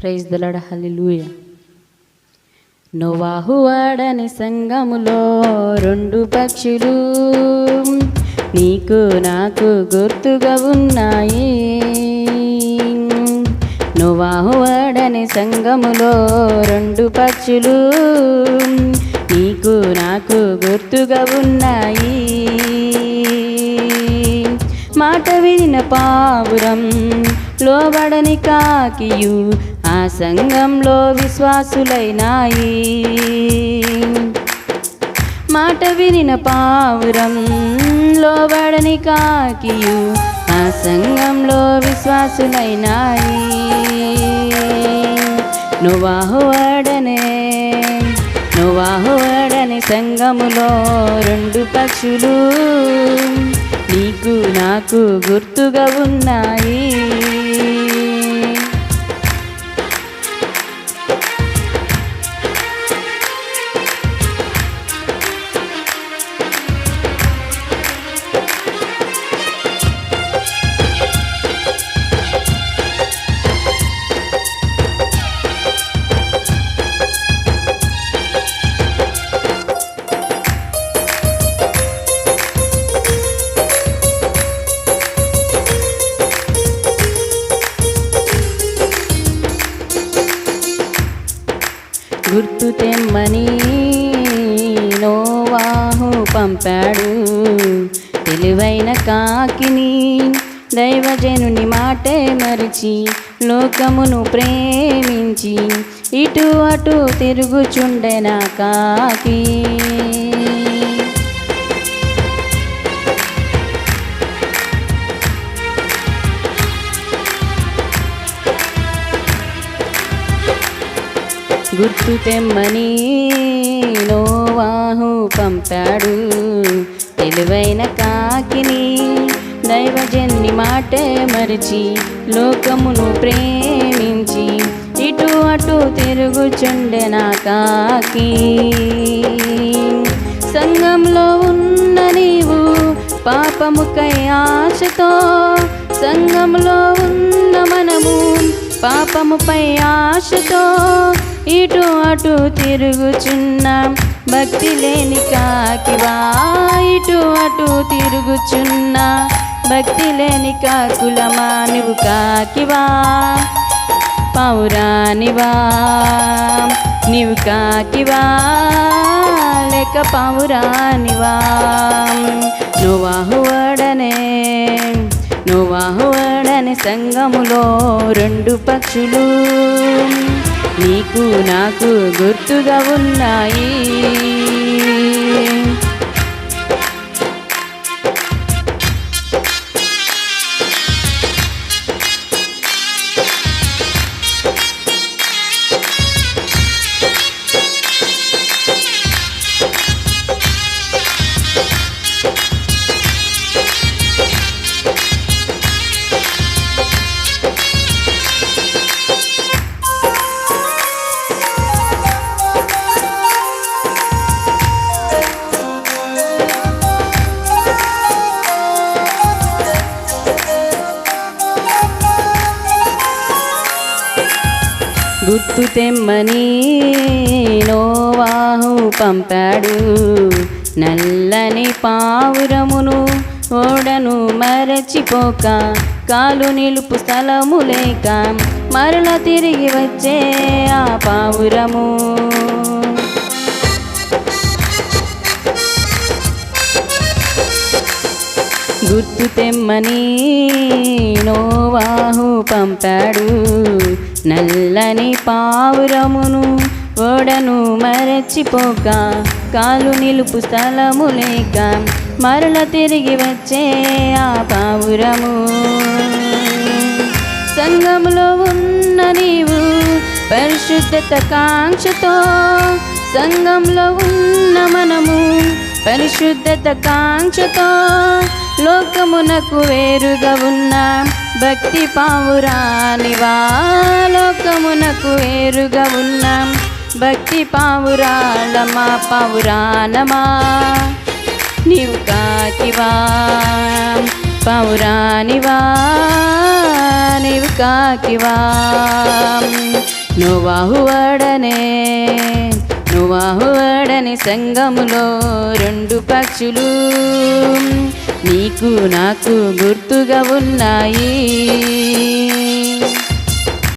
Praise the lord, హల్లెలూయా. నోవాహు వాడని సంగములో రెండు పక్షులు నీకు నాకు గుర్తుగా ఉన్నాయి. నోవాహు వాడని సంగములో రెండు పక్షులు నీకు నాకు గుర్తుగా ఉన్నాయి. మాట వినిన పావురం లోబడని కాకియు ఆ సంఘంలో విశ్వాసులైనాయి. మాట వినిన పావురం లోబడని కాకియు ఆ సంఘంలో విశ్వాసులైనాయి. నోవాహు వాడని సంఘములో రెండు పక్షులు నీకు నాకు గుర్తుగా ఉన్నాయి. గుర్తు తెమ్మని నోవాహు పంపాడు. తెలివైన కాకిని దైవజనుని మాటే మరిచి లోకమును ప్రేమించి ఇటు అటు తిరుగుచుండెన కాకి. గుర్తు తెమ్మని నోవాహు పంపాడు. తెలివైన కాకిని దైవజన్ని మాటే మరిచి లోకమును ప్రేమించి ఇటు అటు తిరుగుచుండెన కాకి. సంఘంలో ఉన్న నీవు పాపముకై ఆశతో, సంఘంలో ఉన్న మనము పాపముపై ఆశతో ఇటు అటు తిరుగుచున్నాం. భక్తి లేని కాకివా ఇటు అటు తిరుగుచున్నా. భక్తి లేని కాకులమా నువ్వు కాకివా పావురానివా? నీవు కాకివా లేక పావురానివా? నోవాహు వాడని సంఘములో రెండు పక్షులు నీకు నాకు గుర్తుగా ఉన్నాయి. గుర్తు తెమ్మని నోవాహు పంపాడు. నల్లని పావురమును ఓడను మరచిపోక కాలు నిలుపు స్థలము లేక మరల తిరిగి వచ్చే ఆ పావురము. గుర్తు తెమ్మని నోవాహు పంపాడు. నల్లని పావురమును ఓడను మరచిపోక కాలు నిలుపు స్థలము లేక మరల తిరిగి వచ్చే ఆ పావురము. సంఘములో ఉన్న నీవు పరిశుద్ధత కాంక్షతో, సంఘంలో ఉన్న మనము పరిశుద్ధత కాంక్షతో లోకమునకు వేరుగా ఉన్న భక్తి పావురానివా? లోకమునకు వేరుగా ఉన్న భక్తి పావురాలమా పావురానమా? నీవు కాకివా పావురానివా? నీవు కాకివా? నోవాహు వాడనే సంఘములో రెండు పక్షులు నీకు నాకు గుర్తుగా ఉన్నాయి.